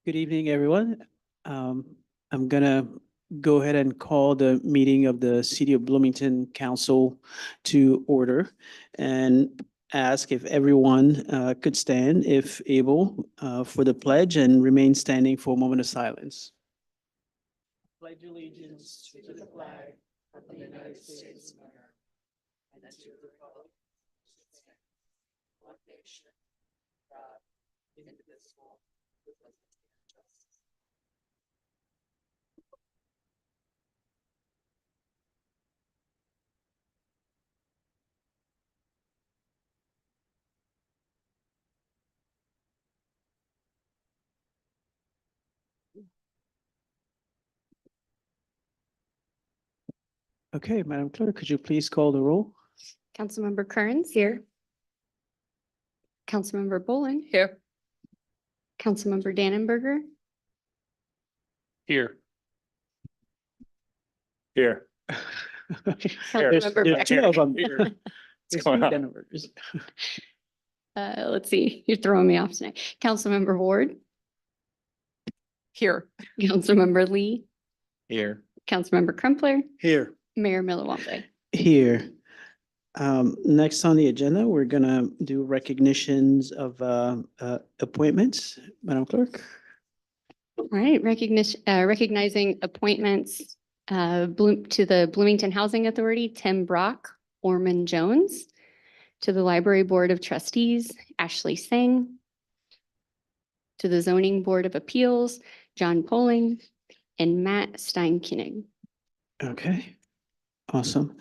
Good evening, everyone. Um, I'm gonna go ahead and call the meeting of the City of Bloomington Council to order and ask if everyone could stand, if able, for the pledge and remain standing for a moment of silence. Pledge allegiance to the flag of the United States of America and to the republic one nation, God, indivisible, with liberty and justice. Okay, Madam Clerk, could you please call the roll? Councilmember Kearns here. Councilmember Bolin. Here. Councilmember Dannenberger. Here. Here. Councilmember There's two of them. Here. There's going two on? Denver's. Let's see, you're throwing me off tonight. Councilmember Ward. Here. Councilmember Lee. Here. Councilmember Crumpler. Here. Mayor Millawampe. Here. Next on the agenda, we're gonna do recognitions of appointments. Madam Clerk? All right, recognizing appointments to the Bloomington Housing Authority, Tim Brock, Orman Jones. To the Library Board of Trustees, Ashley Singh. To the Zoning Board of Appeals, John Poling and Matt Steinkenig. Okay, awesome.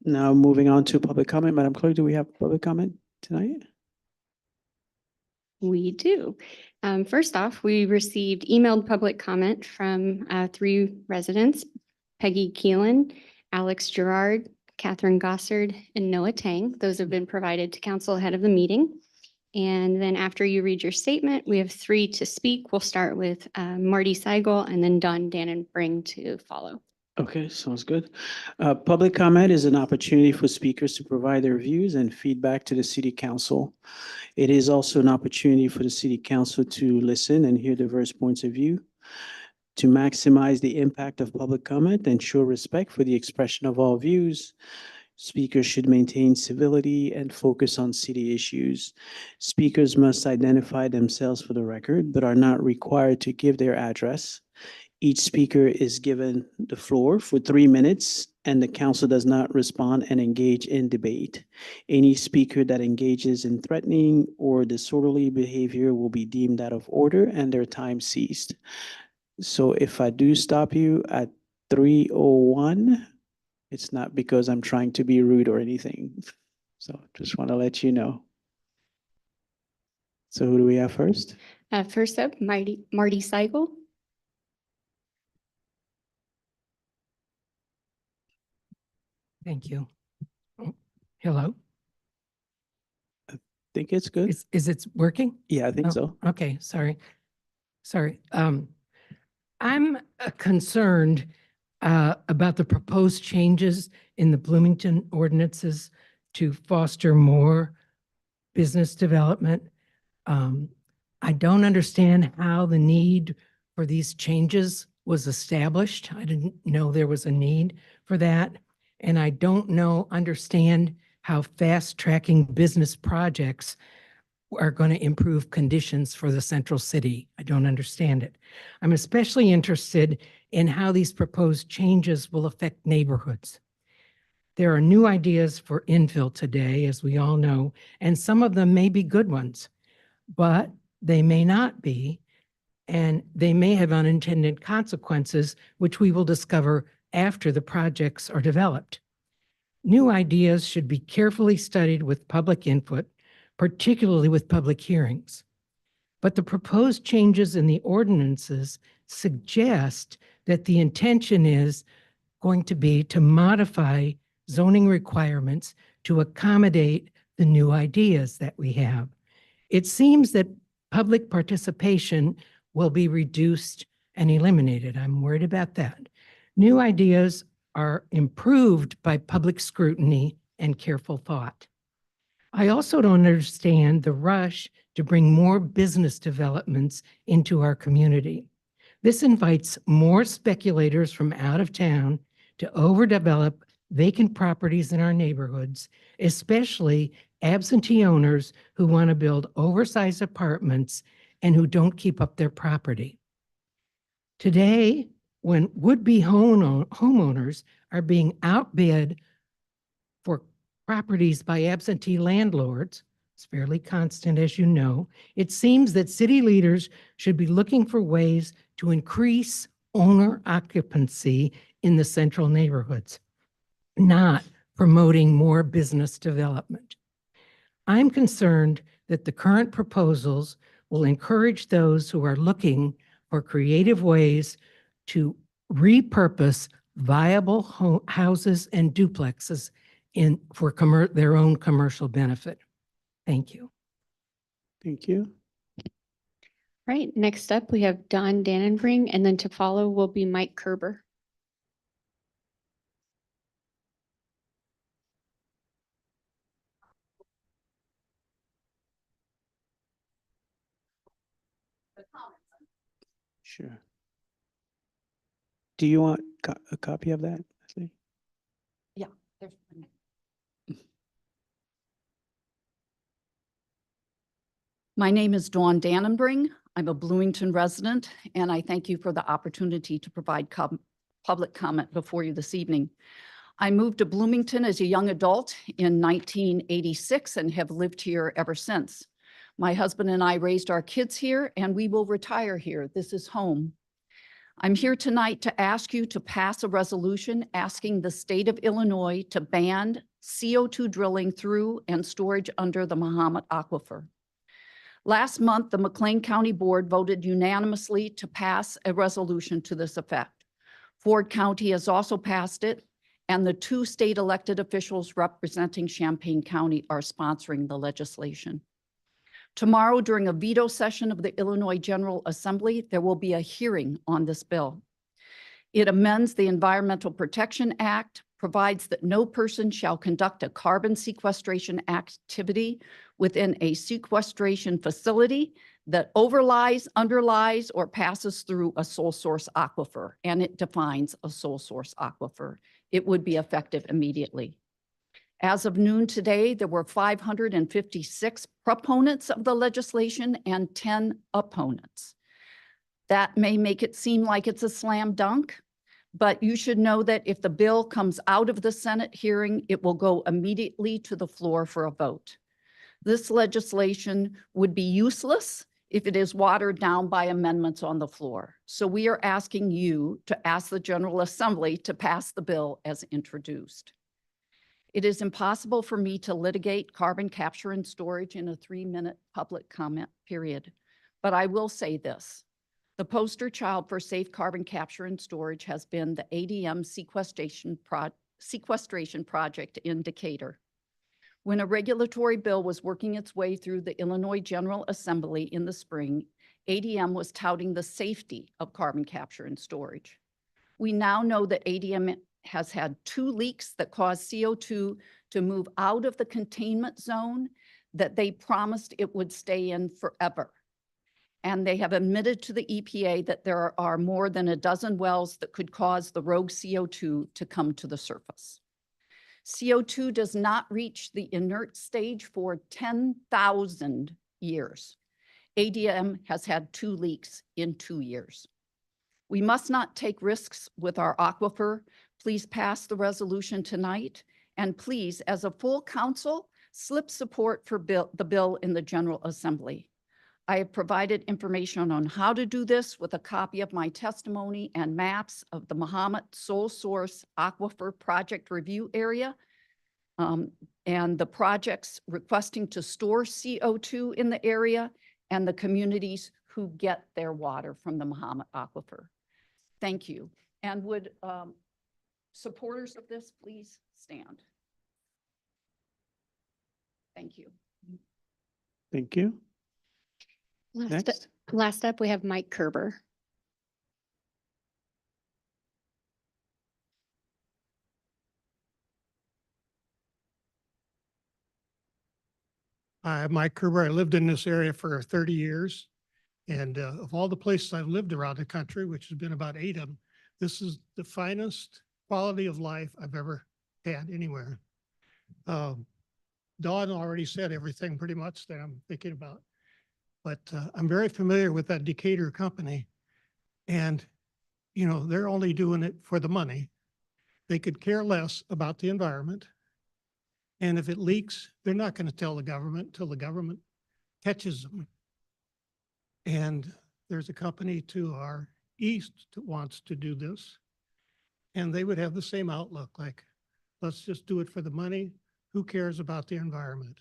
Now moving on to public comment. Madam Clerk, do we have public comment tonight? We do. First off, we received emailed public comment from 3 residents, Peggy Keelan, Alex Gerard, Catherine Gossard, and Noah Tang. Those have been provided to council ahead of the meeting. And then after you read your statement, we have 3 to speak. We'll start with Marty Seigel and then Don Dannenbring to follow. Okay, sounds good. Public comment is an opportunity for speakers to provide their views and feedback to the city council. It is also an opportunity for the city council to listen and hear diverse points of view. To maximize the impact of public comment and show respect for the expression of all views, speakers should maintain civility and focus on city issues. Speakers must identify themselves for the record, but are not required to give their address. Each speaker is given the floor for 3 minutes, and the council does not respond and engage in debate. Any speaker that engages in threatening or disorderly behavior will be deemed out of order and their time ceased. So if I do stop you at 3:01, it's not because I'm trying to be rude or anything. So just want to let you know. So who do we have first? First up, Marty Seigel. Thank you. Oh, hello, Think it's good? is it working? Yeah, I think Oh, so. Okay, sorry. Sorry. I'm concerned about the proposed changes in the Bloomington ordinances to foster more business development. I don't understand how the need for these changes was established. I didn't know there was a need for that. And I don't understand how fast tracking business projects are going to improve conditions for the central city. I don't understand it. I'm especially interested in how these proposed changes will affect neighborhoods. There are new ideas for infill today, as we all know, and some of them may be good ones, but they may not be, and they may have unintended consequences, which we will discover after the projects are developed. New ideas should be carefully studied with public input, particularly with public hearings. But the proposed changes in the ordinances suggest that the intention is going to be to modify zoning requirements to accommodate the new ideas that we have. It seems that public participation will be reduced and eliminated. I'm worried about that. New ideas are improved by public scrutiny and careful thought. I also don't understand the rush to bring more business developments into our community. This invites more speculators from out of town to overdevelop vacant properties in our neighborhoods, especially absentee owners who want to build oversized apartments and who don't keep up their property. Today, when would-be homeowners are being outbid for properties by absentee landlords, it's fairly constant, as you know, it seems that city leaders should be looking for ways to increase owner occupancy in the central neighborhoods, not promoting more business development. I'm concerned that the current proposals will encourage those who are looking for creative ways to repurpose viable houses and duplexes for their own commercial benefit. Thank you. Thank you. Right, next up, we have Don Dannenbring, and then to follow will be Mike Kerber. Sure. Do you want a copy of that, Leslie? My name is Dawn Dannenbring. I'm a Bloomington resident, and I thank you for the opportunity to provide public comment before you this evening. I moved to Bloomington as a young adult in 1986 and have lived here ever since. My husband and I raised our kids here, and we will retire here. This is home. I'm here tonight to ask you to pass a resolution asking the state of Illinois to ban CO2 drilling through and storage under the Mahomet Aquifer. Last month, the McLean County Board voted unanimously to pass a resolution to this effect. Ford County has also passed it, and the two state elected officials representing Champaign County are sponsoring the legislation. Tomorrow, during a veto session of the Illinois General Assembly, there will be a hearing on this bill. It amends the Environmental Protection Act, provides that no person shall conduct a carbon sequestration activity within a sequestration facility that overlies, underlies, or passes through a sole source aquifer, and it defines a sole source aquifer. It would be effective immediately. As of noon today, there were 556 proponents of the legislation and 10 opponents. That may make it seem like it's a slam dunk, but you should know that if the bill comes out of the Senate hearing, it will go immediately to the floor for a vote. This legislation would be useless if it is watered down by amendments on the floor. So we are asking you to ask the General Assembly to pass the bill as introduced. It is impossible for me to litigate carbon capture and storage in a 3-minute public comment period, but I will say this. The poster child for safe carbon capture and storage has been the ADM sequestration project in Decatur. When a regulatory bill was working its way through the Illinois General Assembly in the spring, ADM was touting the safety of carbon capture and storage. We now know that ADM has had 2 leaks that caused CO2 to move out of the containment zone that they promised it would stay in forever. And they have admitted to the EPA that there are more than a dozen wells that could cause the rogue CO2 to come to the surface. CO2 does not reach the inert stage for 10,000 years. ADM has had 2 leaks in 2 years. We must not take risks with our aquifer. Please pass the resolution tonight. And please, as a full council, slip support for the bill in the General Assembly. I have provided information on how to do this with a copy of my testimony and maps of the Mahomet Sole Source Aquifer Project Review Area and the projects requesting to store CO2 in the area and the communities who get their water from the Mahomet Aquifer. Thank you. And would supporters of this please stand? Thank you. Thank you. Next. Last up, we have Mike Kerber. Mike Kerber, I lived in this area for 30 years. And of all the places I've lived around the country, which has been about 8 of them, this is the finest quality of life I've ever had anywhere. Dawn already said everything pretty much that I'm thinking about. But I'm very familiar with that Decatur company. And, you know, they're only doing it for the money. They could care less about the environment. And if it leaks, they're not going to tell the government until the government catches them. And there's a company to our east that wants to do this. And they would have the same outlook, like, let's just do it for the money. Who cares about the environment?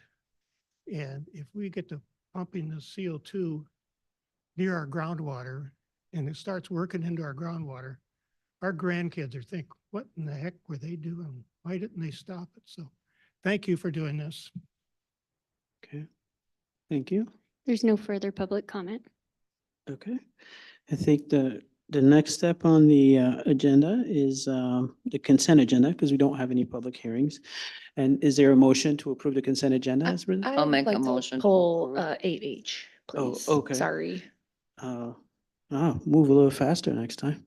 And if we get to pumping the CO2 near our groundwater and it starts working into our groundwater, our grandkids are thinking, what in the heck were they doing? Why didn't they stop it? So thank you for doing this. Okay, thank you. There's no further public comment. Okay, I think the next step on the agenda is the consent agenda, because we don't have any public hearings. And is there a motion to approve the consent agenda as written? I'll make a motion to Pull approve. 8H, Oh, please. okay. Sorry. Move a little faster next time.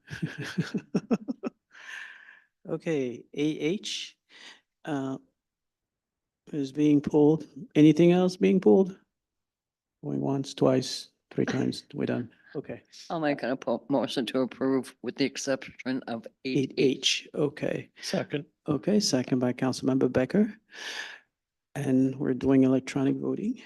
Okay, AH is being pulled. Anything else being pulled? Going once, twice, 3 times, we're done. Okay. I'll make a motion to approve with the exception of 8H. 8H, okay. Second. Okay, second by Councilmember Becker. And we're doing electronic voting.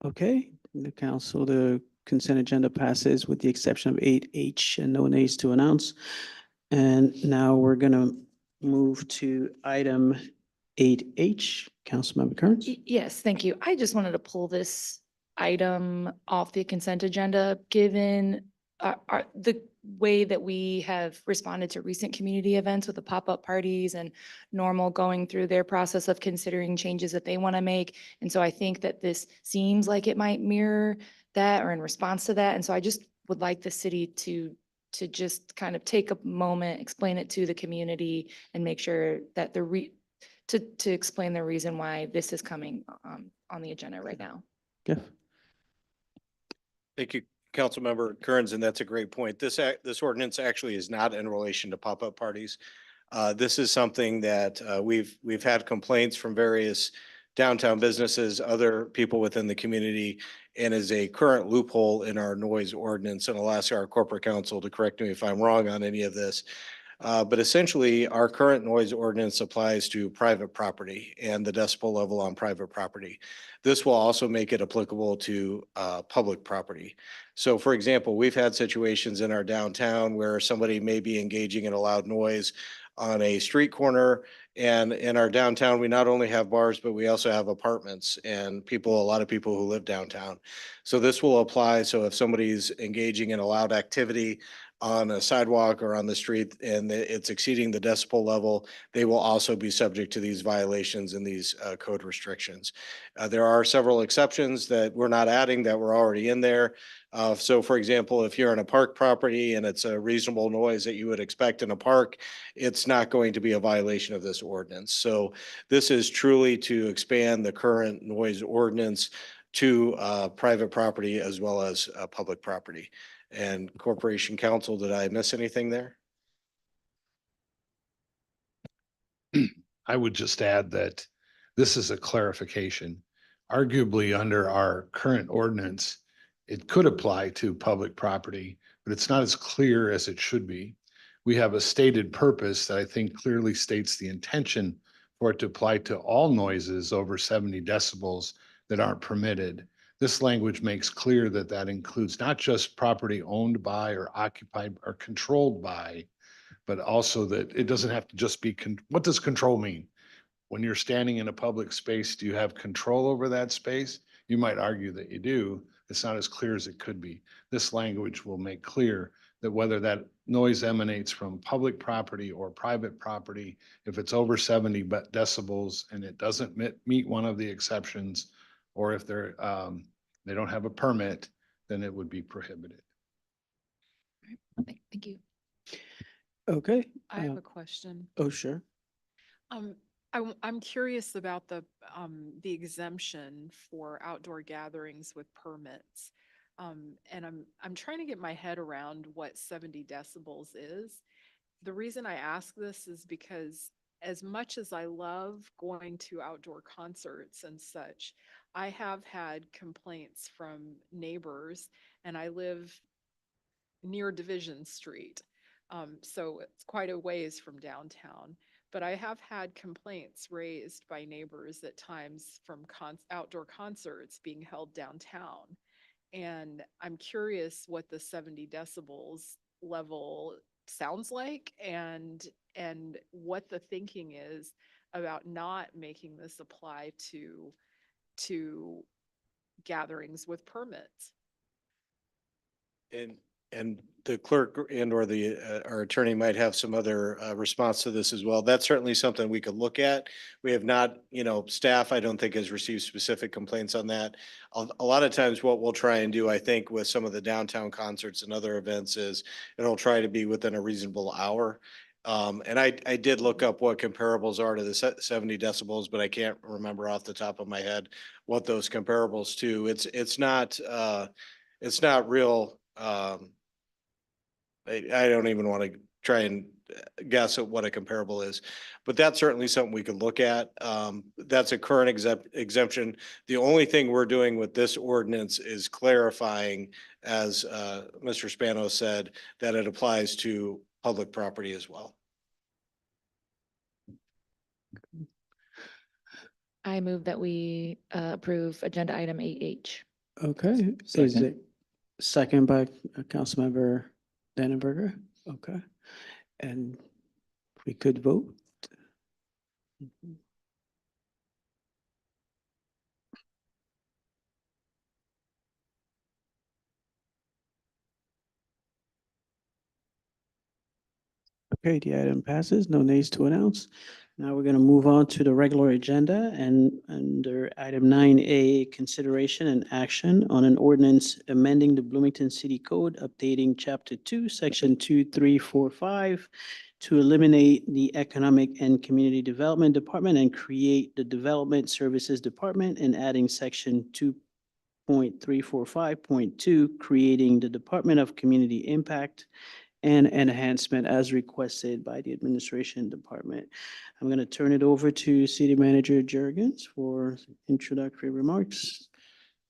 Okay, the consent agenda passes with the exception of 8H and no nays to announce. And now we're gonna move to item 8H. Councilmember Kearns? Yes, thank you. I just wanted to pull this item off the consent agenda, given the way that we have responded to recent community events with the pop-up parties and Normal going through their process of considering changes that they want to make. And so I think that this seems like it might mirror that or in response to that. And so I just would like the city to just kind of take a moment, explain it to the community and make sure that to explain the reason why this is coming on the agenda right now. Jeff? Thank you, Councilmember Kearns, and that's a great point. This ordinance actually is not in relation to pop-up parties. This is something that we've had complaints from various downtown businesses, other people within the community, and is a current loophole in our noise ordinance. And I'll ask our corporate counsel to correct me if I'm wrong on any of this. But essentially, our current noise ordinance applies to private property and the decibel level on private property. This will also make it applicable to public property. So for example, we've had situations in our downtown where somebody may be engaging in a loud noise on a street corner. And in our downtown, we not only have bars, but we also have apartments and a lot of people who live downtown. So this will apply. So if somebody's engaging in a loud activity on a sidewalk or on the street and it's exceeding the decibel level, they will also be subject to these violations and these code restrictions. There are several exceptions that we're not adding that were already in there. So for example, if you're in a park property and it's a reasonable noise that you would expect in a park, it's not going to be a violation of this ordinance. So this is truly to expand the current noise ordinance to private property as well as public property. And Corporation Counsel, did I miss anything there? I would just add that this is a clarification. Arguably, under our current ordinance, it could apply to public property, but it's not as clear as it should be. We have a stated purpose that I think clearly states the intention for it to apply to all noises over 70 decibels that aren't permitted. This language makes clear that that includes not just property owned by or occupied or controlled by, but also that it doesn't have to just be, what does control mean? When you're standing in a public space, do you have control over that space? You might argue that you do. It's not as clear as it could be. This language will make clear that whether that noise emanates from public property or private property, if it's over 70 decibels and it doesn't meet one of the exceptions, or if they're, they don't have a permit, then it would be prohibited. Thank you. Okay. I have uh, a question. Oh, sure. I'm curious about the exemption for outdoor gatherings with permits. And I'm trying to get my head around what 70 decibels is. The reason I ask this is because as much as I love going to outdoor concerts and such, I have had complaints from neighbors, and I live near Division Street. So it's quite a ways from downtown. But I have had complaints raised by neighbors at times from outdoor concerts being held downtown. And I'm curious what the 70 decibels level sounds like, and what the thinking is about not making this apply to gatherings with permits. And the clerk and or our attorney might have some other response to this as well. That's certainly something we could look at. We have not, staff, I don't think has received specific complaints on that. A lot of times what we'll try and do, I think, with some of the downtown concerts and other events is it'll try to be within a reasonable hour. And I did look up what comparables are to the 70 decibels, but I can't remember off the top of my head what those comparables to. It's not real. I don't even want to try and guess at what a comparable is, but that's certainly something we could look at. That's a current exemption. The only thing we're doing with this ordinance is clarifying, as Mr. Spano said, that it applies to public property as well. I move that we approve agenda item 8H. Okay. Is it second by Councilmember Dannenberger? Okay. And we could vote. Okay, the item passes. No nays to announce. Now we're going to move on to the regular agenda, and under item 9A, consideration and action on an ordinance amending the Bloomington City Code, updating Chapter 2, Section 2345 to eliminate the Economic and Community Development Department and create the Development Services Department, and adding Section 2.345.2, creating the Department of Community Impact and enhancement as requested by the administration department. I'm going to turn it over to City Manager Jurgens for introductory remarks.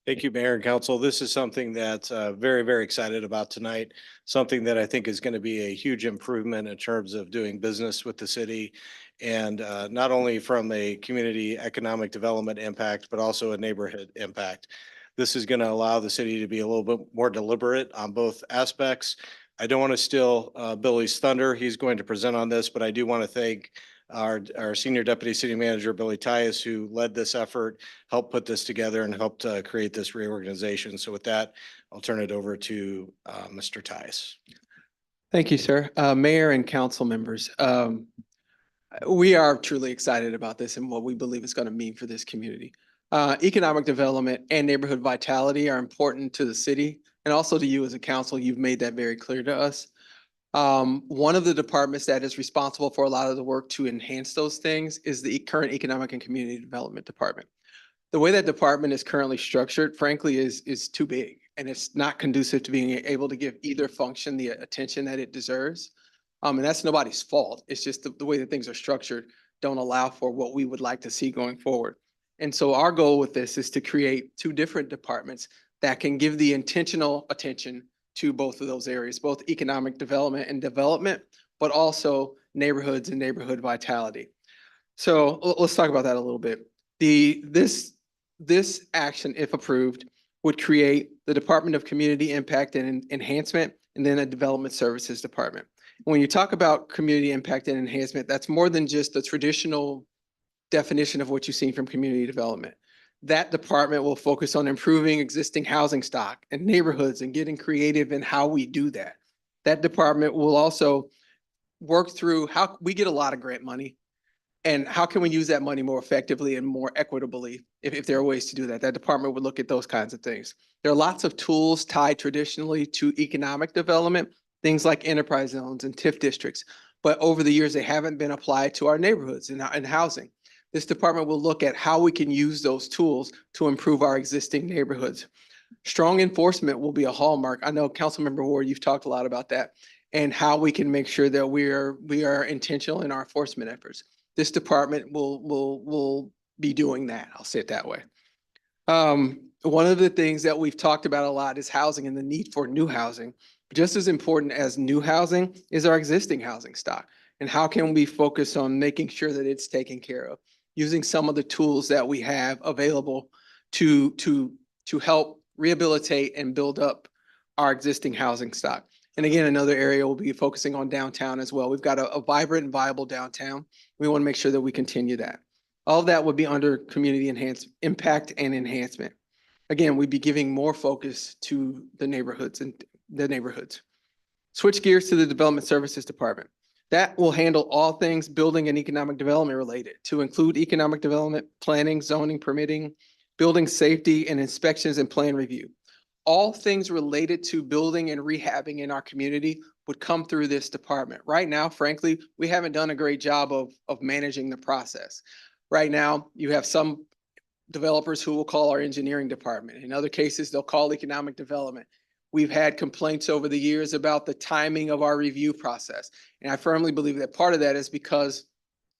Thank you, Mayor and Council. This is something that very, very excited about tonight. Something that I think is going to be a huge improvement in terms of doing business with the city. And not only from a community economic development impact, but also a neighborhood impact. This is going to allow the city to be a little bit more deliberate on both aspects. I don't want to steal Billy's thunder. He's going to present on this, but I do want to thank our Senior Deputy City Manager, Billy Tyus, who led this effort, helped put this together, and helped create this reorganization. So with that, I'll turn it over to Mr. Tyus. Thank you, sir. Mayor and council members, we are truly excited about this and what we believe it's going to mean for this community. Economic development and neighborhood vitality are important to the city and also to you as a council. You've made that very clear to us. One of the departments that is responsible for a lot of the work to enhance those things is the current Economic and Community Development Department. The way that department is currently structured, frankly, is too big, and it's not conducive to being able to give either function the attention that it deserves. And that's nobody's fault. It's just the way that things are structured don't allow for what we would like to see going forward. And so our goal with this is to create two different departments that can give the intentional attention to both of those areas, both economic development, but also neighborhoods and neighborhood vitality. So let's talk about that a little bit. This action, if approved, would create the Department of Community Impact and Enhancement, and then a Development Services Department. When you talk about community impact and enhancement, that's more than just the traditional definition of what you've seen from community development. That department will focus on improving existing housing stock and neighborhoods and getting creative in how we do that. That department will also work through how we get a lot of grant money. And how can we use that money more effectively and more equitably if there are ways to do that? That department would look at those kinds of things. There are lots of tools tied traditionally to economic development, things like enterprise zones and TIF districts. But over the years, they haven't been applied to our neighborhoods and housing. This department will look at how we can use those tools to improve our existing neighborhoods. Strong enforcement will be a hallmark. I know Councilmember Ward, you've talked a lot about that and how we can make sure that we are intentional in our enforcement efforts. This department will be doing that. I'll say it that way. One of the things that we've talked about a lot is housing and the need for new housing. Just as important as new housing is our existing housing stock. And how can we focus on making sure that it's taken care of? Using some of the tools that we have available to help rehabilitate and build up our existing housing stock. And again, another area we'll be focusing on downtown as well. We've got a vibrant and viable downtown. We want to make sure that we continue that. All of that would be under community impact and enhancement. Again, we'd be giving more focus to the neighborhoods and the neighborhoods. Switch gears to the Development Services Department. That will handle all things building and economic development related, to include economic development, planning, zoning, permitting, building safety, and inspections and plan review. All things related to building and rehabbing in our community would come through this department. Right now, frankly, we haven't done a great job of managing the process. Right now, you have some developers who will call our engineering department. In other cases, they'll call economic development. We've had complaints over the years about the timing of our review process. And I firmly believe that part of that is because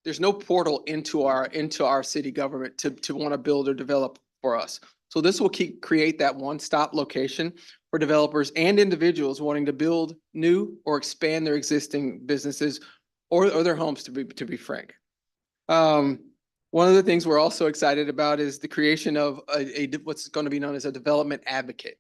there's no portal into our city government to want to build or develop for us. So this will create that one-stop location for developers and individuals wanting to build new or expand their existing businesses or their homes, to be frank. One of the things we're also excited about is the creation of what's going to be known as a development advocate.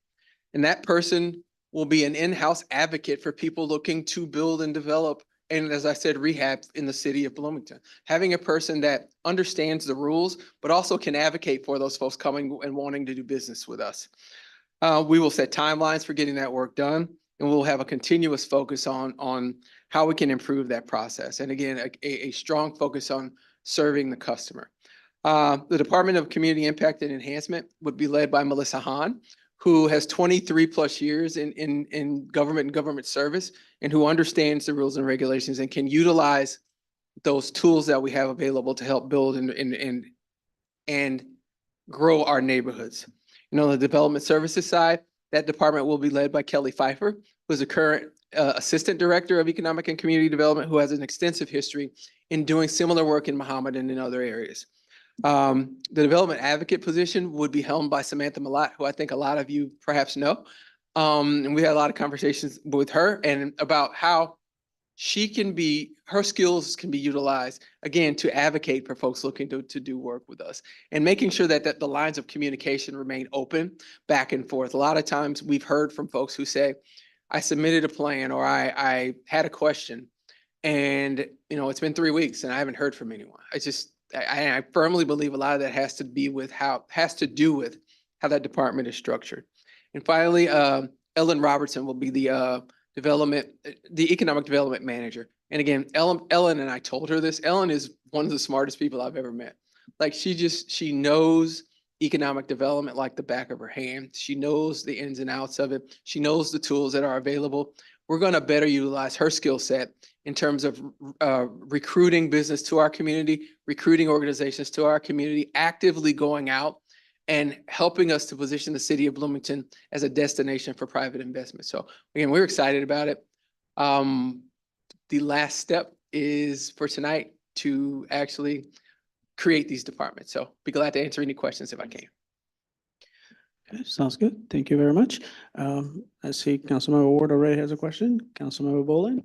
And that person will be an in-house advocate for people looking to build and develop, and as I said, rehab in the city of Bloomington. Having a person that understands the rules, but also can advocate for those folks coming and wanting to do business with us. We will set timelines for getting that work done, and we'll have a continuous focus on how we can improve that process. And again, a strong focus on serving the customer. The Department of Community Impact and Enhancement would be led by Melissa Hahn, who has 23 plus years in government and government service, and who understands the rules and regulations and can utilize those tools that we have available to help build and grow our neighborhoods. And on the development services side, that department will be led by Kelly Pfeiffer, who is a current Assistant Director of Economic and Community Development, who has an extensive history in doing similar work in Muhammad and in other areas. The development advocate position would be held by Samantha Malat, who I think a lot of you perhaps know. And we had a lot of conversations with her and about how her skills can be utilized, again, to advocate for folks looking to do work with us and making sure that the lines of communication remain open back and forth. A lot of times we've heard from folks who say, I submitted a plan or I had a question and, it's been 3 weeks and I haven't heard from anyone. I firmly believe a lot of that has to do with how that department is structured. And finally, Ellen Robertson will be the economic development manager. And again, Ellen, and I told her this, Ellen is one of the smartest people I've ever met. Like she knows economic development like the back of her hand. She knows the ins and outs of it. She knows the tools that are available. We're going to better utilize her skill set in terms of recruiting business to our community, recruiting organizations to our community, actively going out and helping us to position the city of Bloomington as a destination for private investment. So again, we're excited about it. The last step is for tonight to actually create these departments. So be glad to answer any questions if I can. Okay, sounds good. Thank you very much. I see Councilmember Ward already has a question. Councilmember Boland,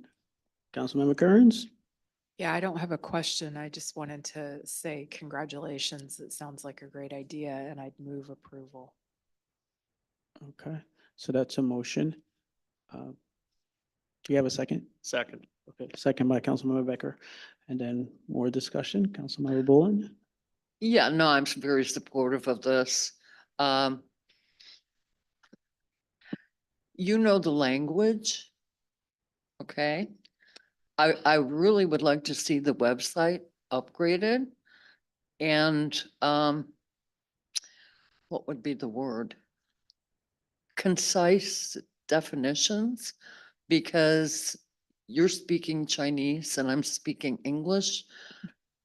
Councilmember Kearns. Yeah, I don't have a question. I just wanted to say congratulations. It sounds like a great idea and I'd move approval. Okay, so that's a motion. Do you have a second? Second. Okay, second by Councilmember Becker. And then more discussion, Councilmember Boland. Yeah, no, I'm very supportive of this. You know the language, okay? I really would like to see the website upgraded and, what would be the word? Concise definitions, because you're speaking Chinese and I'm speaking English.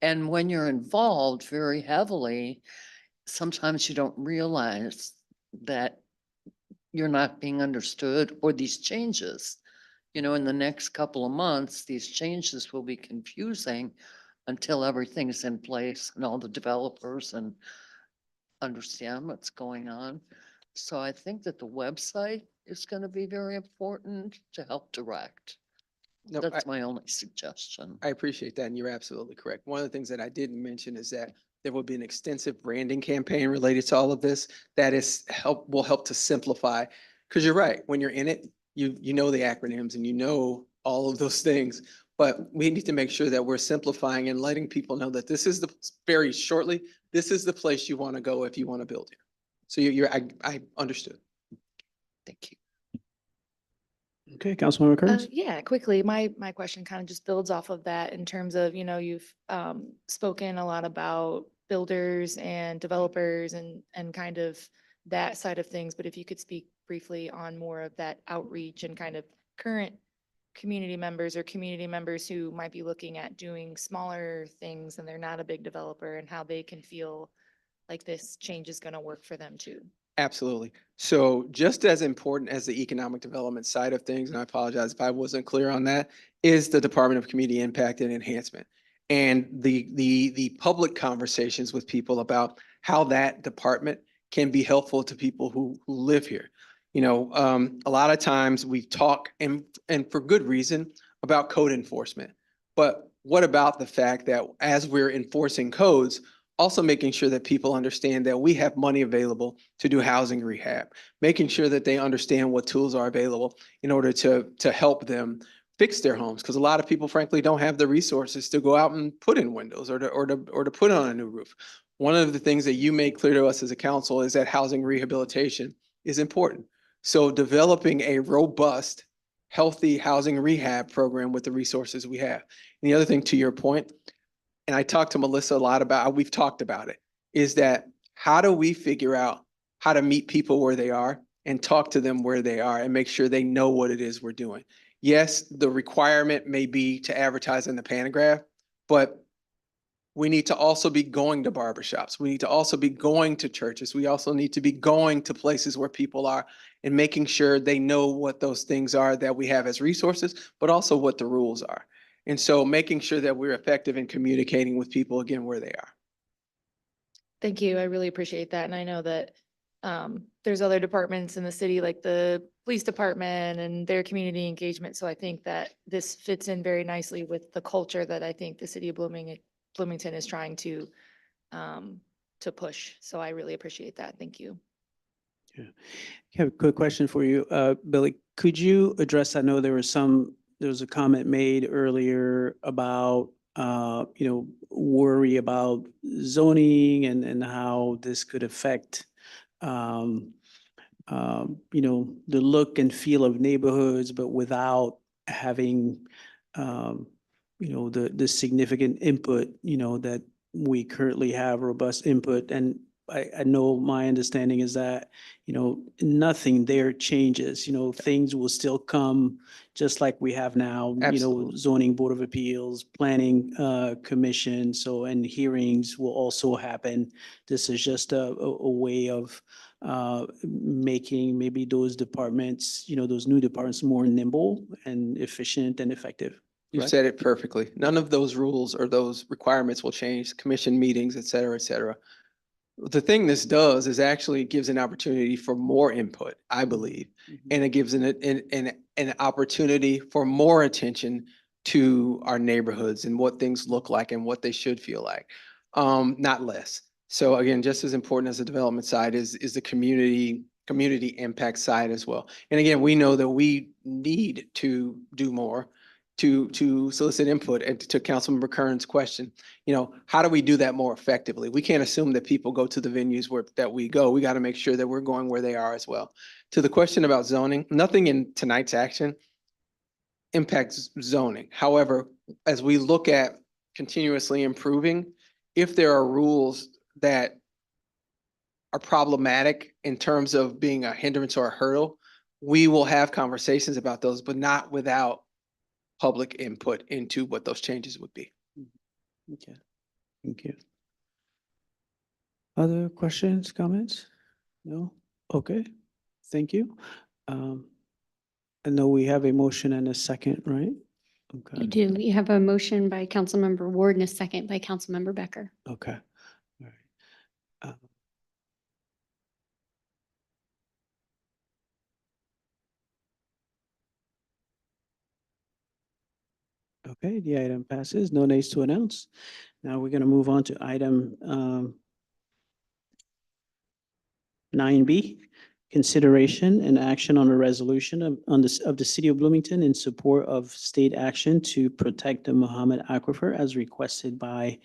And when you're involved very heavily, sometimes you don't realize that you're not being understood, or these changes. You know, in the next couple of months, these changes will be confusing until everything's in place and all the developers and understand what's going on. So I think that the website is going to be very important to help direct. No, That's my only suggestion. I appreciate that, and you're absolutely correct. One of the things that I didn't mention is that there will be an extensive branding campaign related to all of this that will help to simplify. Because you're right, when you're in it, you know the acronyms and you know all of those things. But we need to make sure that we're simplifying and letting people know that this is very shortly, this is the place you want to go if you want to build here. So I understood. Thank you. Okay, Councilmember Kearns? Yeah, quickly, my question kind of just builds off of that in terms of, you've spoken a lot about builders and developers and kind of that side of things, but if you could speak briefly on more of that outreach and kind of current community members or community members who might be looking at doing smaller things and they're not a big developer, and how they can feel like this change is going to work for them too. Absolutely. So just as important as the economic development side of things, and I apologize if I wasn't clear on that, is the Department of Community Impact and Enhancement. And the public conversations with people about how that department can be helpful to people who live here. A lot of times we talk, and for good reason, about code enforcement. But what about the fact that as we're enforcing codes, also making sure that people understand that we have money available to do housing rehab, making sure that they understand what tools are available in order to help them fix their homes. Because a lot of people frankly don't have the resources to go out and put in windows or to put on a new roof. One of the things that you made clear to us as a council is that housing rehabilitation is important. So developing a robust, healthy housing rehab program with the resources we have. And the other thing, to your point, and I talked to Melissa a lot about, we've talked about it, is that how do we figure out how to meet people where they are and talk to them where they are and make sure they know what it is we're doing. Yes, the requirement may be to advertise in the Panagraph, but we need to also be going to barbershops. We need to also be going to churches. We also need to be going to places where people are and making sure they know what those things are that we have as resources, but also what the rules are. And so making sure that we're effective in communicating with people, again, where they are. Thank you. I really appreciate that. And I know that there's other departments in the city, like the police department and their community engagement. So I think that this fits in very nicely with the culture that I think the city of Bloomington is trying to push. So I really appreciate that. Thank you. Yeah. I have a quick question for you. Billy, could you address, I know there was a comment made earlier about, worry about zoning and how this could affect, the look and feel of neighborhoods, but without having, the significant input, that we currently have robust input. And I know my understanding is that, nothing there changes, things will still come just like we have now, Absolutely. zoning board of appeals, planning commission, and hearings will also happen. This is just a way of making maybe those departments, those new departments more nimble and efficient and effective. You Correct? said it perfectly. None of those rules or those requirements will change, commission meetings, et cetera, et cetera. The thing this does is actually gives an opportunity for more input, I believe. And it gives an opportunity for more attention to our neighborhoods and what things look like and what they should feel like, not less. So again, just as important as the development side is the community impact side as well. And again, we know that we need to do more to solicit input. And to Councilmember Kern's question, how do we do that more effectively? We can't assume that people go to the venues that we go. We got to make sure that we're going where they are as well. To the question about zoning, nothing in tonight's action impacts zoning. However, as we look at continuously improving. If there are rules that are problematic in terms of being a hindrance or a hurdle, we will have conversations about those, but not without public input into what those changes would be. Okay, thank you. Other questions, comments? No? Okay, thank you. I know we have a motion and a second, right? You Okay, do. You have a motion by Councilmember Ward and a second by Councilmember Becker. okay. All right. Okay, the item passes. No nays to announce. Now we're gonna move on to item 9B, consideration and action on a resolution of the city of Bloomington in support of state action to protect the Muhammad Aquifer as requested by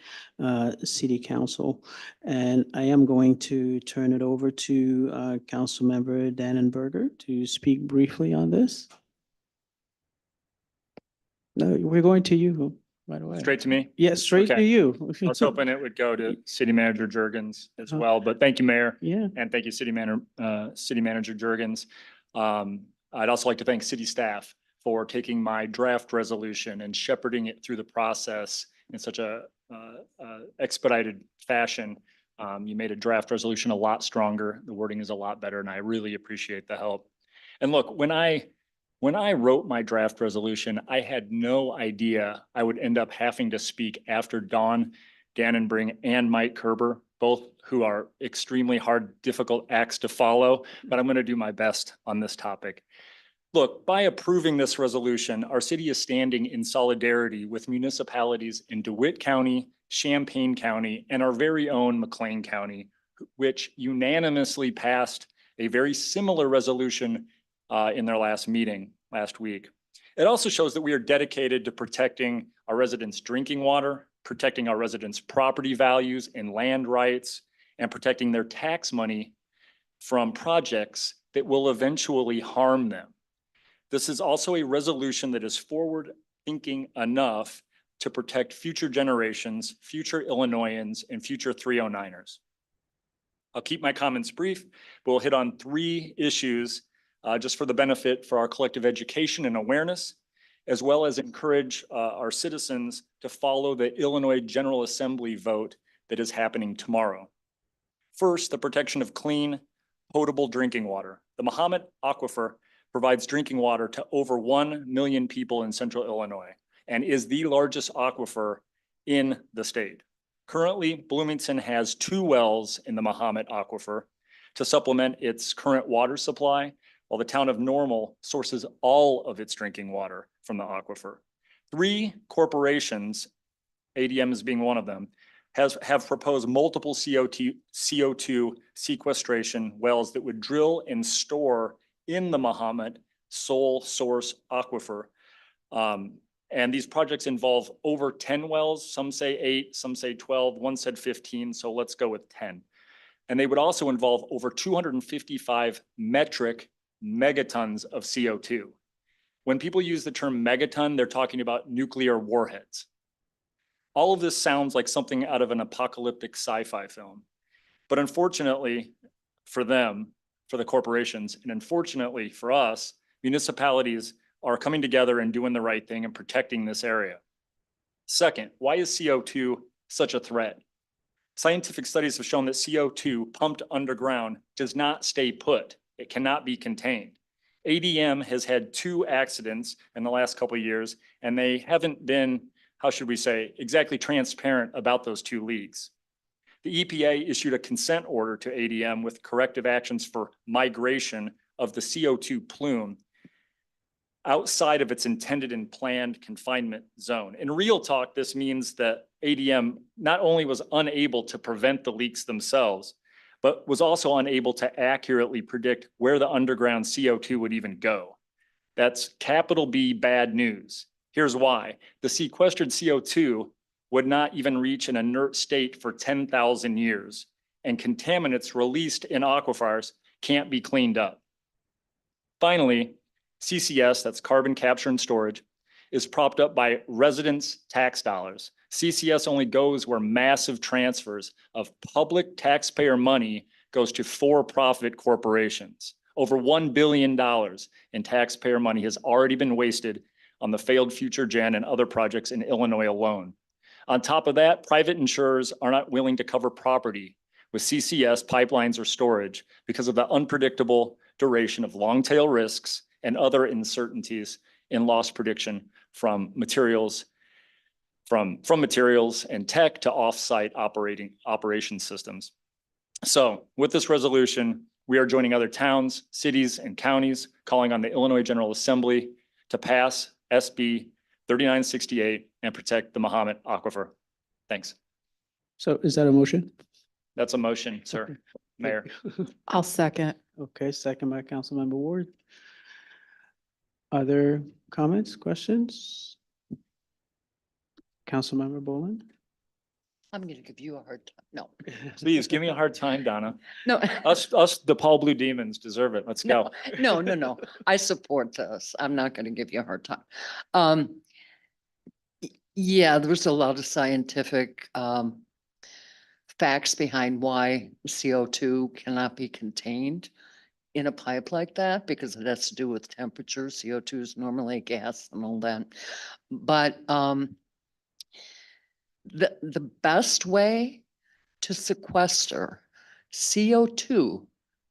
city council. And I am going to turn it over to Councilmember Dannenberger to speak briefly on this. No, we're going to you right away. Straight to me? Yes, straight to Okay. you. I was hoping it would go to City Manager Jurgens as Uh-huh. well, but thank you, Mayor, Yeah, and thank you, City Manager Jurgens. I'd also like to thank city staff for taking my draft resolution and shepherding it through the process in such a expedited fashion. You made a draft resolution a lot stronger. The wording is a lot better, and I really appreciate the help. And look, when I wrote my draft resolution, I had no idea I would end up having to speak after Dawn Dannenbring and Mike Kerber, both who are extremely hard, difficult acts to follow, but I'm going to do my best on this topic. Look, by approving this resolution, our city is standing in solidarity with municipalities in DeWitt County, Champaign County, and our very own McLean County, which unanimously passed a very similar resolution in their last meeting last week. It also shows that we are dedicated to protecting our residents' drinking water, protecting our residents' property values and land rights, and protecting their tax money from projects that will eventually harm them. This is also a resolution that is forward-thinking enough to protect future generations, future Illinoisans, and future 309ers. I'll keep my comments brief, but we'll hit on 3 issues just for the benefit for our collective education and awareness, as well as encourage our citizens to follow the Illinois General Assembly vote that is happening tomorrow. First, the protection of clean, potable drinking water. The Muhammad Aquifer provides drinking water to over 1 million people in central Illinois and is the largest aquifer in the state. Currently, Bloomington has 2 wells in the Muhammad Aquifer to supplement its current water supply, while the town of Normal sources all of its drinking water from the aquifer. 3 corporations, ADM is being one of them, have proposed multiple CO2 sequestration wells that would drill and store in the Muhammad sole source aquifer. And these projects involve over 10 wells. Some say 8, some say 12, one said 15, so let's go with 10. And they would also involve over 255 metric megatons of CO2. When people use the term megaton, they're talking about nuclear warheads. All of this sounds like something out of an apocalyptic sci-fi film. But unfortunately for them, for the corporations, and unfortunately for us, municipalities are coming together and doing the right thing and protecting this area. Second, why is CO2 such a threat? Scientific studies have shown that CO2 pumped underground does not stay put. It cannot be contained. ADM has had 2 accidents in the last couple of years, and they haven't been, how should we say, exactly transparent about those 2 leaks. The EPA issued a consent order to ADM with corrective actions for migration of the CO2 plume outside of its intended and planned confinement zone. In real talk, this means that ADM not only was unable to prevent the leaks themselves, but was also unable to accurately predict where the underground CO2 would even go. That's capital B bad news. Here's why. The sequestered CO2 would not even reach an inert state for 10,000 years, and contaminants released in aquifers can't be cleaned up. Finally, CCS, that's carbon capture and storage, is propped up by residents' tax dollars. CCS only goes where massive transfers of public taxpayer money goes to for-profit corporations. Over $1 billion in taxpayer money has already been wasted on the failed Future Gen and other projects in Illinois alone. On top of that, private insurers are not willing to cover property with CCS, pipelines, or storage because of the unpredictable duration of long tail risks and other uncertainties in loss prediction from materials and tech to offsite operation systems. So with this resolution, we are joining other towns, cities, and counties calling on the Illinois General Assembly to pass SB 3968 and protect the Mahomet Aquifer. Thanks. So is that a motion? That's a motion, sir, Okay. Mayor. I'll second. Okay, second by Councilmember Ward. Other comments, questions? Councilmember Boland? I'm gonna give you a hard time. No, Please give me a hard time, Donna. no. Us, the Paul Blue Demons deserve it. Let's go. No. I support this. I'm not gonna give you a hard time. Yeah, there's a lot of scientific facts behind why CO2 cannot be contained in a pipe like that because it has to do with temperature. CO2 is normally a gas and all that. But the best way to sequester CO2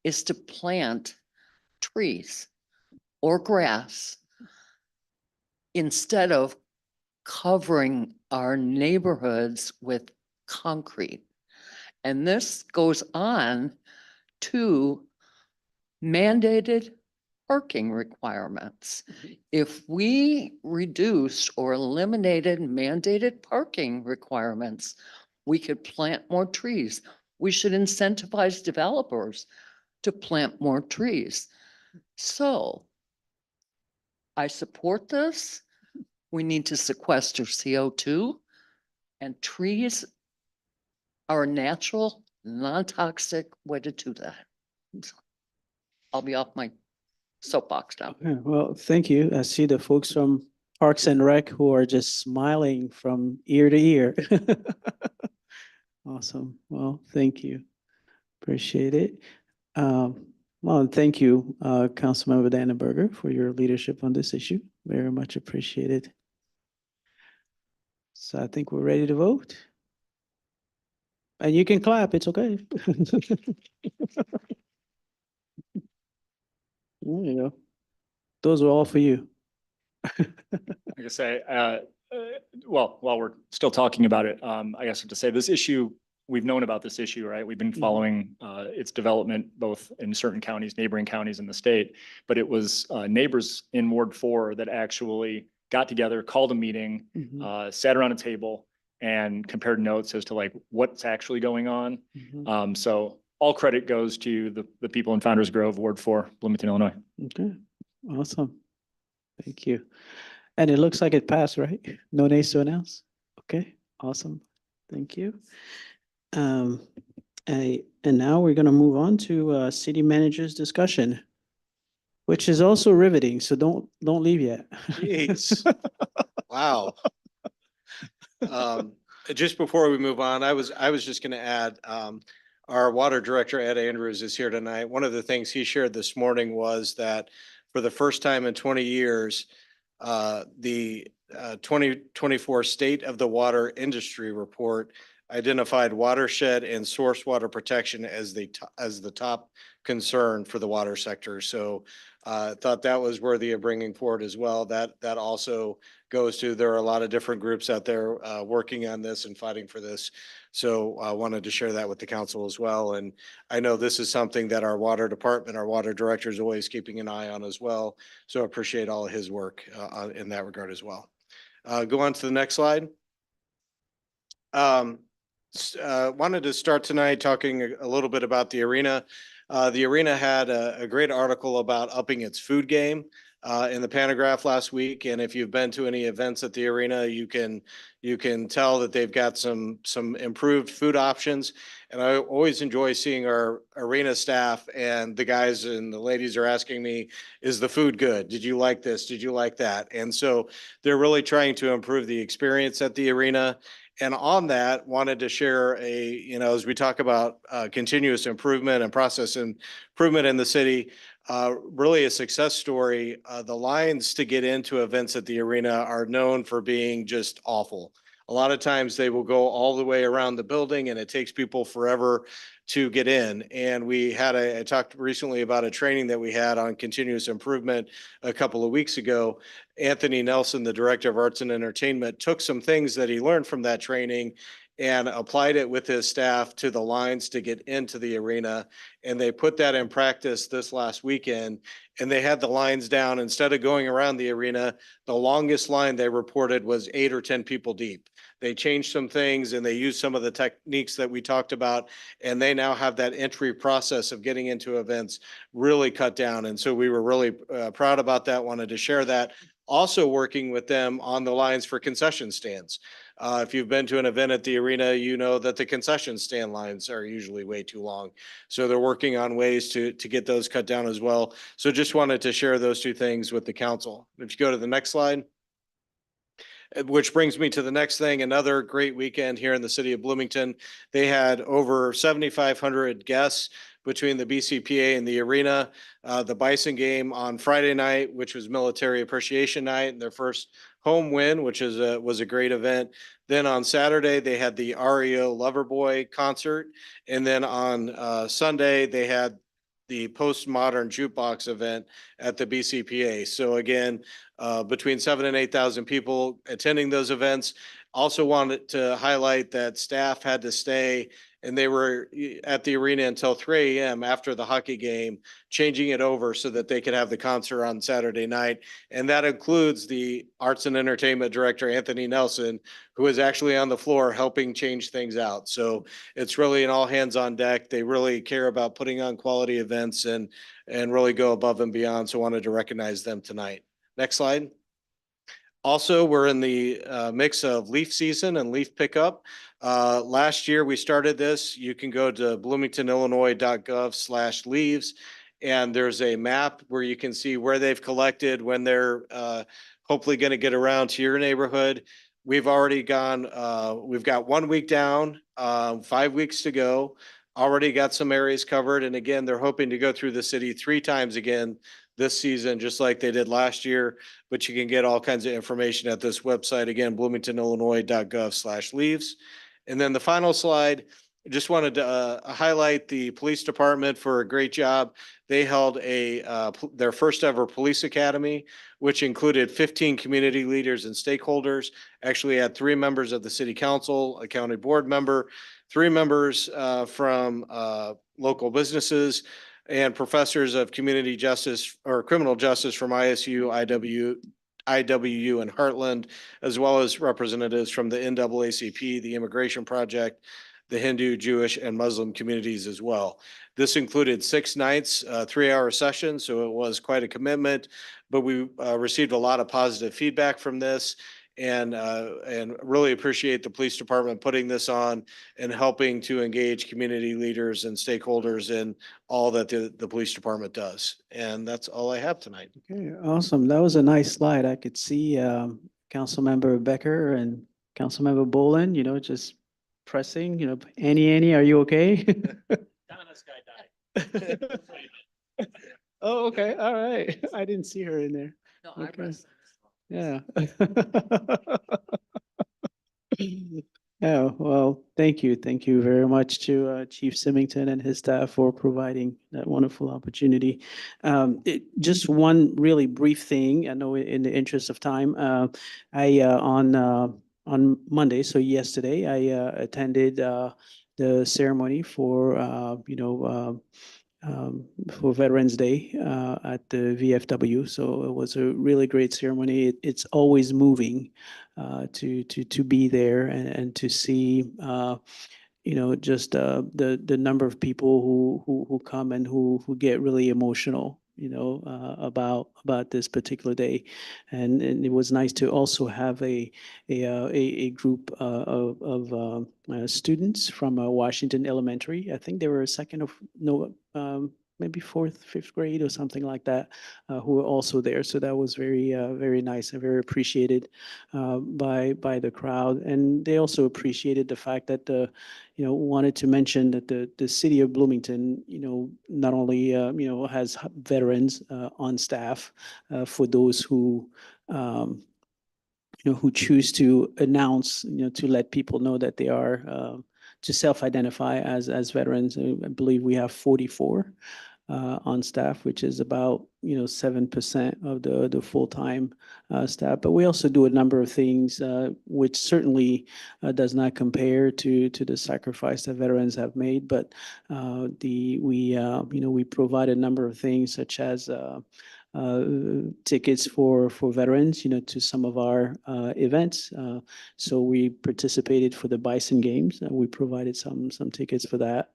is to plant trees or grass instead of covering our neighborhoods with concrete. And this goes on to mandated parking requirements. If we reduced or eliminated mandated parking requirements, we could plant more trees. We should incentivize developers to plant more trees. So I support this. We need to sequester CO2, and trees are a natural, non-toxic way to do that. So I'll be off my soapbox now. Okay, well, thank you. I see the folks from Parks and Rec who are just smiling from ear to ear. Awesome. Well, thank you. Appreciate it. Well, and thank you, Councilmember Dannenberger, for your leadership on this issue. Very much appreciated. So I think we're ready to vote. And you can clap, it's okay. There you go. Those are all for you. Like I say, well, while we're still talking about it, I guess to say this issue, we've known about this issue, right? We've been following its development both in certain counties, neighboring counties in the state. But it was neighbors in Ward 4 that actually got together, called a meeting, sat around a table and compared notes as to like what's actually going on. So all credit goes to the people in Founder's Grove, Ward 4, Bloomington, Illinois. Okay, awesome. Thank you. And it looks like it passed, right? No nays to announce? Okay, awesome. Thank you. And now we're gonna move on to city manager's discussion, which is also riveting, so don't leave yet. Jeez. Wow. Just before we move on, I was just gonna add, our water director, Ed Andrews, is here tonight. One of the things he shared this morning was that for the first time in 20 years, the 2024 State of the Water Industry Report identified watershed and source water protection as the top concern for the water sector. So thought that was worthy of bringing forward as well. That also goes to, there are a lot of different groups out there working on this and fighting for this. So I wanted to share that with the council as well. And I know this is something that our water department, our water director is always keeping an eye on as well. So I appreciate all of his work in that regard as well. Go on to the next slide. Wanted to start tonight talking a little bit about the arena. The arena had a great article about upping its food game in the Panagraph last week. And if you've been to any events at the arena, you can tell that they've got some improved food options. And I always enjoy seeing our arena staff, and the guys and the ladies are asking me, is the food good? Did you like this? Did you like that? And so they're really trying to improve the experience at the arena. And on that, wanted to share as we talk about continuous improvement and process improvement in the city, really a success story. The lines to get into events at the arena are known for being just awful. A lot of times they will go all the way around the building and it takes people forever to get in. And I talked recently about a training that we had on continuous improvement a couple of weeks ago. Anthony Nelson, the Director of Arts and Entertainment, took some things that he learned from that training and applied it with his staff to the lines to get into the arena. And they put that in practice this last weekend. And they had the lines down. Instead of going around the arena, the longest line they reported was 8 or 10 people deep. They changed some things and they used some of the techniques that we talked about. And they now have that entry process of getting into events really cut down. And so we were really proud about that, wanted to share that. Also working with them on the lines for concession stands. If you've been to an event at the arena, you know that the concession stand lines are usually way too long. So they're working on ways to get those cut down as well. So just wanted to share those two things with the council. If you go to the next slide. Which brings me to the next thing, another great weekend here in the city of Bloomington. They had over 7,500 guests between the BCPA and the arena. The Bison game on Friday night, which was Military Appreciation Night, and their first home win, which was a great event. Then on Saturday, they had the REO Loverboy concert. And then on Sunday, they had the postmodern jukebox event at the BCPA. So again, between 7,000 and 8,000 people attending those events. Also wanted to highlight that staff had to stay and they were at the arena until 3 a.m. after the hockey game, changing it over so that they could have the concert on Saturday night. And that includes the Arts and Entertainment Director, Anthony Nelson, who is actually on the floor helping change things out. So it's really an all hands on deck. They really care about putting on quality events and really go above and beyond. So wanted to recognize them tonight. Next slide. Also, we're in the mix of leaf season and leaf pickup. Last year, we started this. You can go to bloomingtonillinois.gov/leaves, and there's a map where you can see where they've collected, when they're hopefully going to get around to your neighborhood. We've already gone, we've got 1 week down, 5 weeks to go. Already got some areas covered. And again, they're hoping to go through the city 3 times again this season, just like they did last year. But you can get all kinds of information at this website. Again, bloomingtonillinois.gov/leaves. And then the final slide, I just wanted to highlight the police department for a great job. They held their first ever police academy, which included 15 community leaders and stakeholders. Actually had 3 members of the city council, a county board member, 3 members from local businesses, and professors of community justice or criminal justice from ISU, IWU, and Heartland, as well as representatives from the NAACP, the Immigration Project, the Hindu, Jewish, and Muslim communities as well. This included 6 nights, 3-hour sessions, so it was quite a commitment, but we received a lot of positive feedback from this. And really appreciate the police department putting this on and helping to engage community leaders and stakeholders in all that the police department does. And that's all I have tonight. Okay, awesome. That was a nice slide. I could see Councilmember Becker and Councilmember Boland, just pressing, Annie, are you okay? Oh, okay. All right. I didn't see her in there. No, Okay. Yeah. Yeah, well, thank you. Thank you very much to Chief Symington and his staff for providing that wonderful opportunity. Just one really brief thing, I know in the interest of time, on Monday, so yesterday, I attended the ceremony for Veterans Day at the VFW. So it was a really great ceremony. It's always moving to be there and to see just the number of people who come and who get really emotional about this particular day. And it was nice to also have a group of students from Washington Elementary. I think they were maybe fourth, fifth grade or something like that, who were also there. So that was very, very nice and very appreciated by the crowd. And they also appreciated the fact that wanted to mention that the city of Bloomington, not only has veterans on staff for those who who choose to announce, to let people know that they are to self-identify as veterans. I believe we have 44 on staff, which is about 7% of the full-time staff. But we also do a number of things which certainly does not compare to the sacrifice that veterans have made. But we provide a number of things such as tickets for veterans, to some of our events. So we participated for the Bison Games. We provided some tickets for that.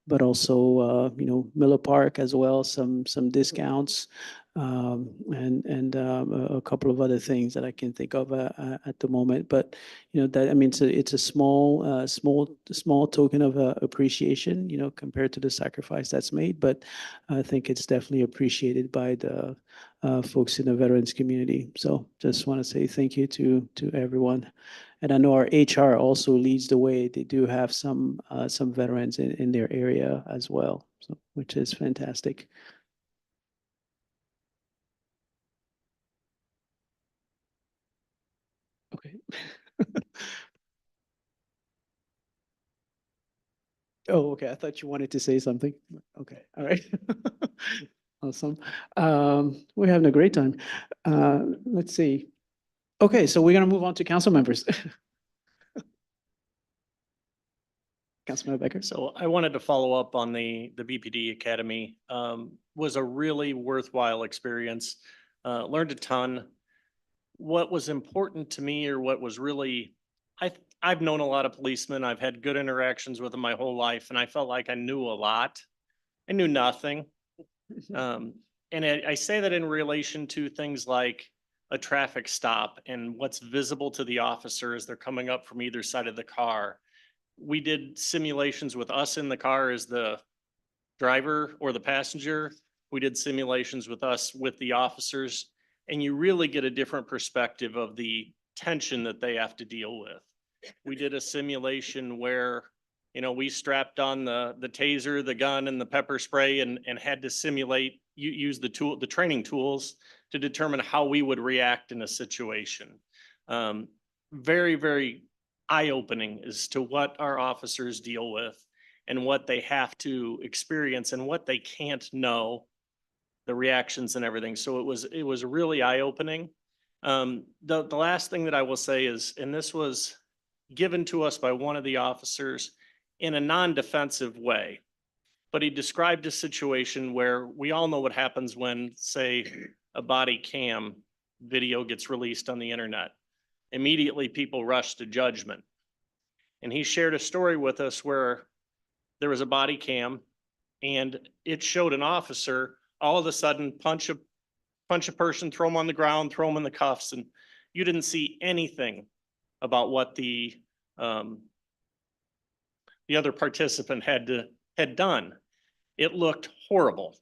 But also, Miller Park as well, some discounts, and a couple of other things that I can think of at the moment. But it's a small token of appreciation, compared to the sacrifice that's made. But I think it's definitely appreciated by the folks in the veterans community. So just want to say thank you to everyone. And I know our HR also leads the way. They do have some veterans in their area as well, so, which is fantastic. Okay. Oh, okay. I thought you wanted to say something. Okay, all right. Awesome. We're having a great time. Let's see. Okay, so we're gonna move on to council members. Councilmember Becker. So I wanted to follow up on the BPD Academy. Was a really worthwhile experience. Learned a ton. What was important to me, or what was really, I've known a lot of policemen. I've had good interactions with them my whole life, and I felt like I knew a lot. I knew nothing. And I say that in relation to things like a traffic stop and what's visible to the officer as they're coming up from either side of the car. We did simulations with us in the car as the driver or the passenger. We did simulations with us with the officers, and you really get a different perspective of the tension that they have to deal with. We did a simulation where, we strapped on the taser, the gun, and the pepper spray, and had to simulate, use the training tools to determine how we would react in a situation. Very, very eye-opening as to what our officers deal with and what they have to experience and what they can't know, the reactions and everything. So it was really eye-opening. The last thing that I will say is, and this was given to us by one of the officers in a non-defensive way, but he described a situation where we all know what happens when, say, a body cam video gets released on the internet. Immediately people rush to judgment. And he shared a story with us where there was a body cam and it showed an officer all of a sudden punch a person, throw them on the ground, throw them in the cuffs, and you didn't see anything about what the other participant had done. It looked horrible.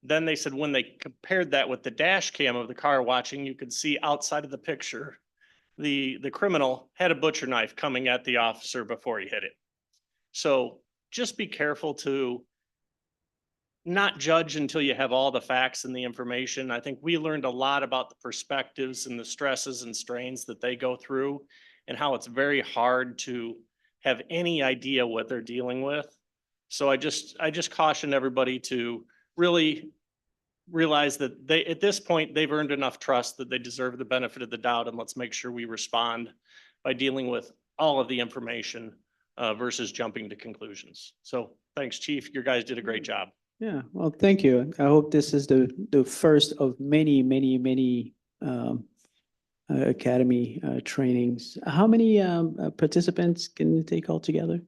Then they said when they compared that with the dash cam of the car watching, you could see outside of the picture, the criminal had a butcher knife coming at the officer before he hit it. So just be careful to not judge until you have all the facts and the information. I think we learned a lot about the perspectives and the stresses and strains that they go through, and how it's very hard to have any idea what they're dealing with. So I just caution everybody to really realize that at this point, they've earned enough trust that they deserve the benefit of the doubt, and let's make sure we respond by dealing with all of the information versus jumping to conclusions. So thanks, Chief. Your guys did a great job. Yeah, well, thank you. I hope this is the first of many academy trainings. How many participants can you take altogether?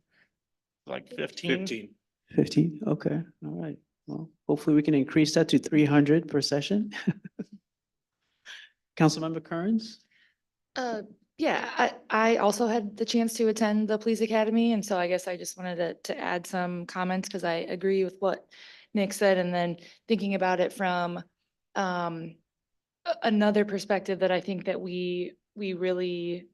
Like 15? 15, okay, all right. Well, hopefully we can increase that to 300 per session. Councilmember Kearns? Yeah, I also had the chance to attend the Police Academy, and so I guess I just wanted to add some comments because I agree with what Nick said, and then thinking about it from another perspective that I think that we really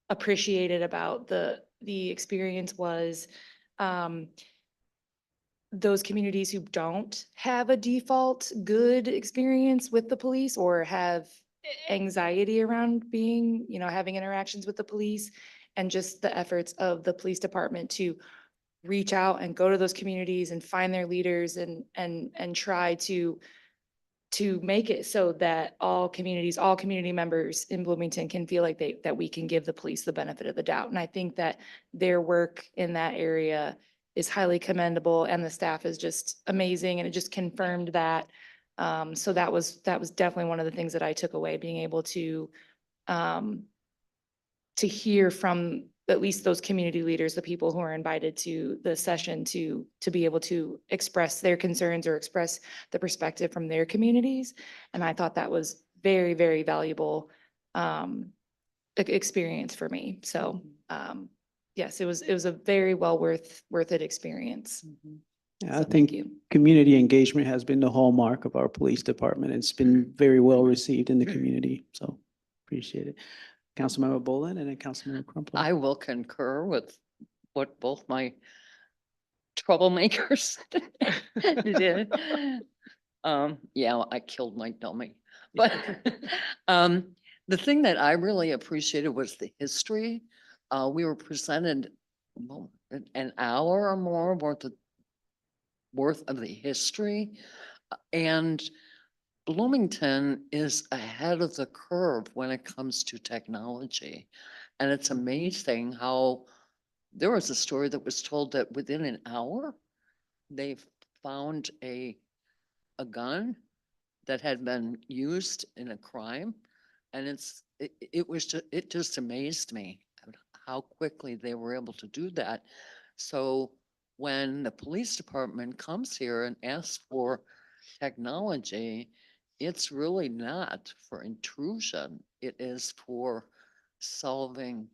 appreciated about the experience was those communities who don't have a default good experience with the police or have anxiety around being, having interactions with the police, and just the efforts of the police department to reach out and go to those communities and find their leaders and try to make it so that all community members in Bloomington can feel like that we can give the police the benefit of the doubt. And I think that their work in that area is highly commendable, and the staff is just amazing, and it just confirmed that. So that was definitely one of the things that I took away, being able to hear from at least those community leaders, the people who are invited to the session, to be able to express their concerns or express the perspective from their communities. And I thought that was very, very valuable experience for me. So yes, it was a very well worth it experience. Yeah, I So think thank you. community engagement has been the hallmark of our police department. It's been very well received in the community, so appreciate it. Councilmember Boland and then Councilmember Crumpler. I will concur with what both my troublemakers did. Yeah, I killed my dummy. But the thing that I really appreciated was the history. We were presented an hour or more worth of the history. And Bloomington is ahead of the curve when it comes to technology. And it's amazing how there was a story that was told that within an hour, they found a gun that had been used in a crime. And it just amazed me how quickly they were able to do that. So when the police department comes here and asks for technology, it's really not for intrusion. It is for solving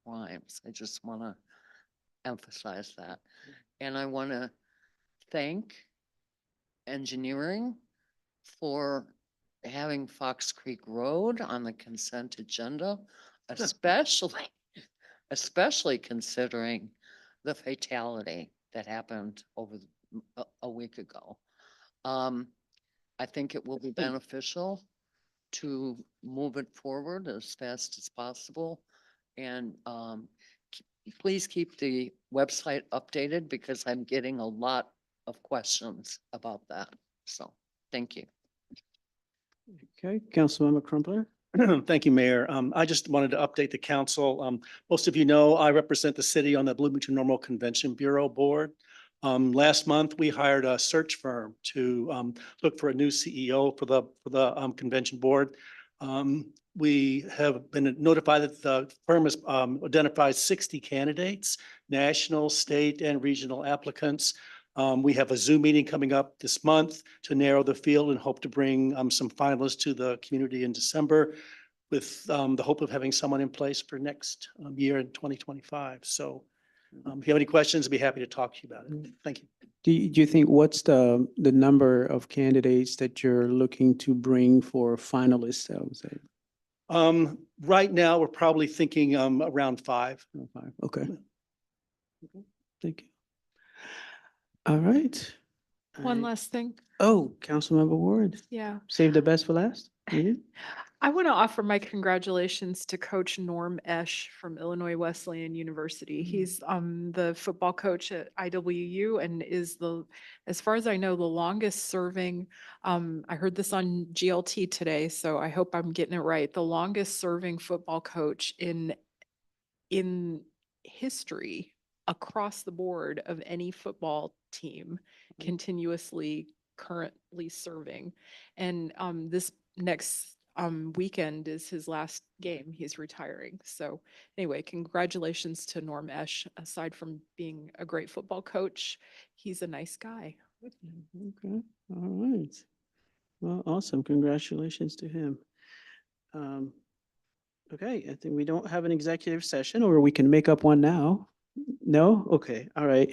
crimes. I just want to emphasize that. And I want to thank engineering for having Fox Creek Road on the consent agenda, especially considering the fatality that happened over a week ago. I think it will be beneficial to move it forward as fast as possible. And please keep the website updated because I'm getting a lot of questions about that. So, thank you. Okay, Councilmember Crumpler. Thank you, Mayor. I just wanted to update the council. Most of you know, I represent the city on the Bloomington Normal Convention Bureau Board. Last month, we hired a search firm to look for a new CEO for the convention board. We have been notified that the firm has identified 60 candidates, national, state, and regional applicants. We have a Zoom meeting coming up this month to narrow the field and hope to bring some finalists to the community in December with the hope of having someone in place for next year in 2025. So if you have any questions, I'd be happy to talk to you about it. Thank you. Do you think what's the number of candidates that you're looking to bring for finalists, I would say? Right now, we're probably thinking around 5. Oh, 5, okay. Thank you. All right. One last thing. Oh, Councilmember Ward, Yeah. save the best for last? Yeah. I want to offer my congratulations to Coach Norm Esch from Illinois Wesleyan University. He's the football coach at IWU and is as far as I know, the longest serving, I heard this on GLT today, so I hope I'm getting it right, the longest serving football coach in history across the board of any football team continuously currently serving. And this next weekend is his last game. He's retiring. So anyway, congratulations to Norm Esch. Aside from being a great football coach, he's a nice guy. Okay, all right. Well, awesome. Congratulations to him. Okay, I think we don't have an executive session, or we can make up one now. No? Okay, all right.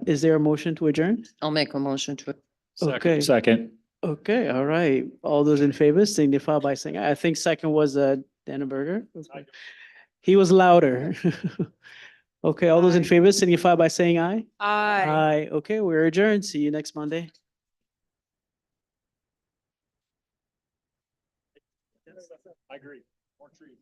Is there a motion to adjourn? I'll make a motion to. Okay. Second. Okay, all right. All those in favor signify by saying aye. I think second was Dannenberger. Okay. He was louder. Okay, all those in Aye. favor signify by saying aye. Aye. Aye. Okay, we're adjourned. See you next Monday. I agree. More trees.